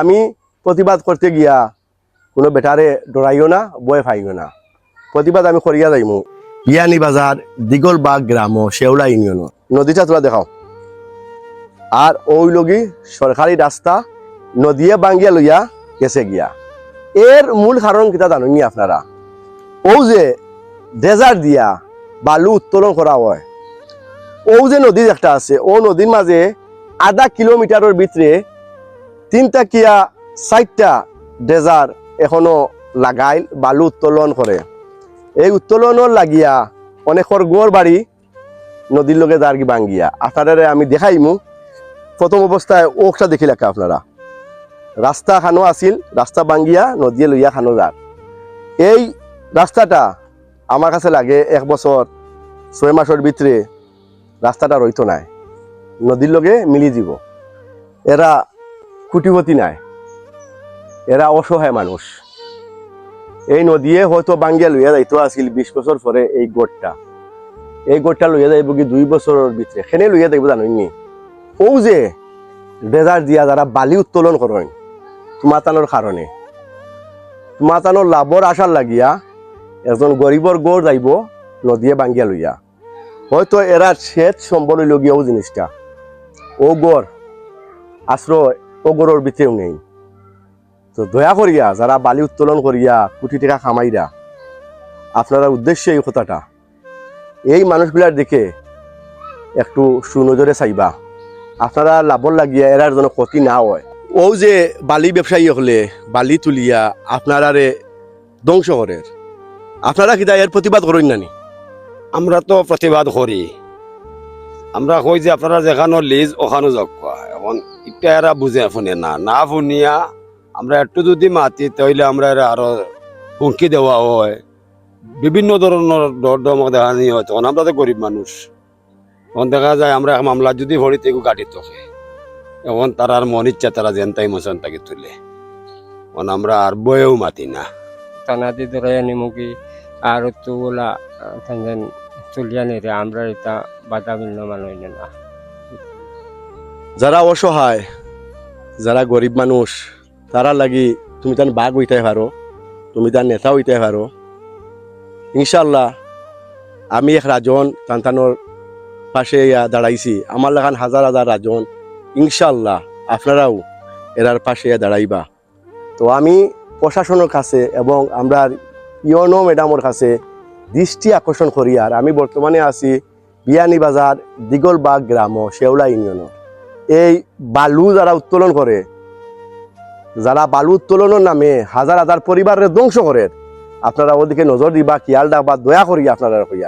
আমি প্রতিবাদ করতে গিয়া কোনো বেটারে ডরাইও না, বয় ফাইও না, প্রতিবাদ আমি করিয়া যাইমু। বিয়ানি বাজার দিগলবাগ গ্রাম শেওলা ইউনিয়ন নদীটা তোলা দেখাও। আর ওই লগি সরকারি রাস্তা নদীয়ে বাঙ্গিয়া লইয়া গেছে গিয়া। এর মূল কারণ কিতা জানেননি আপনারা? ও যে ডেজার্ট দিয়া বালু উত্তোলন করা হয়, ও যে নদী একটা আছে, ও নদীর মাঝে আধা কিলোমিটারের ভিতরে 3টা কিয়া 4টা ডেজার্ট এখনো লাগাইল বালু উত্তোলন করে। এই উত্তোলনের লাগিয়া অনেকর গোর বাড়ি নদীর লগে দাঁড়ি বাঙ্গিয়া। আপনারা আমি দেখাইমু। প্রথম অবস্থায় ওটা দেখি লেখা আপনারা, রাস্তা খানো আছিল, রাস্তা বাঙ্গিয়া নদীয়ে লইয়া খানো যার। এই রাস্তাটা আমার কাছে লাগে 1 বছর 6 মাসের ভিতরে রাস্তাটা রইতো নাই, নদীর লগে মিলি যাব। এরা কুটিপতি নাই, এরা অসহায় মানুষ। এই নদীয়ে হয়তো বাঙ্গিয়া লইয়া যাইতো আছিল 20 বছর পরে। এই গোটটা লইয়া যাইব কি 2 বছরের ভিতরে। সেনে লইয়া যাইব জানি ও যে ডেজার্ট দিয়া যারা বালি উত্তোলন করেন তুমাতানোর কারণে, তুমাতানোর লাভর আশার লাগিয়া একজন গরিবর গড় যাইব নদীয়ে বাঙ্গিয়া লইয়া। হয়তো এরা সেচ সম্বল হইল গিয়া ও জিনিসটা, ও গড় আশ্রয় ও গড়ের ভিতরেও নেই। তো দয়া করিয়া যারা বালি উত্তোলন করিয়া কোটি টাকা কামাইরা, আপনারা উদ্দেশ্যে এই কথাটা এই মানুষগুলার দিকে একটু সুনজরে চাইবা। আপনারা লাভর লাগিয়া এরার যেন ক্ষতি না হয়। ও যে বালি ব্যবসায়ী হলে বালি তুলিয়া আপনারারে ধ্বংস করে, আপনারা কিনা এর প্রতিবাদ করেন নানি? আমরা তো প্রতিবাদ করি। আমরা কই যে আপনারা যেখানে লিজ ওখানে যাক। এখন এটা এরা বুঝে শুনে না শুনিয়া আমরা একটু যদি মাতি তাহলে আমরা আরো হুমকি দেওয়া হয়, বিভিন্ন ধরনের ডর ধমক দেখানি হয়। তখন আমরা তো গরিব মানুষ, তখন দেখা যায় আমরা মামলা যদি ভরি তেগু গাড়ি তোকে, এখন তার মন ইচ্ছা তারা জেনতাই মোচন তাকে তুলে। এখন আমরা আর বয়েও মাতি না, থানাতে ধরাই আনিমুখী আর তোলা তুলিয়া নিরে আমরা এটা বাধা বিঘ্ন মানুষ না। যারা অসহায়, যারা গরিব মানুষ, তারা লাগি তুমি তার বাঘ হইতে পারো, তুমি তার নেতা হইতে পারো। ইনশাল্লাহ আমি এক রাজন তান্তানোর পাশে দাঁড়াইছি, আমার লাগান হাজার হাজার রাজন। ইনশাল্লাহ আপনারাও এরার পাশে দাঁড়াইবা। তো আমি প্রশাসনের কাছে এবং আমরা ইউনো ম্যাডামের কাছে দৃষ্টি আকর্ষণ করি। আর আমি বর্তমানে আছি বিয়ানি বাজার দিগলবাগ গ্রাম শেওলা ইউনিয়ন। এই বালু যারা উত্তোলন করে, যারা বালু উত্তোলনের নামে হাজার হাজার পরিবারের ধ্বংস করে, আপনারা ওদিকে নজর দিবা, খেয়াল রাখবা, দয়া করি আপনারা কইয়া।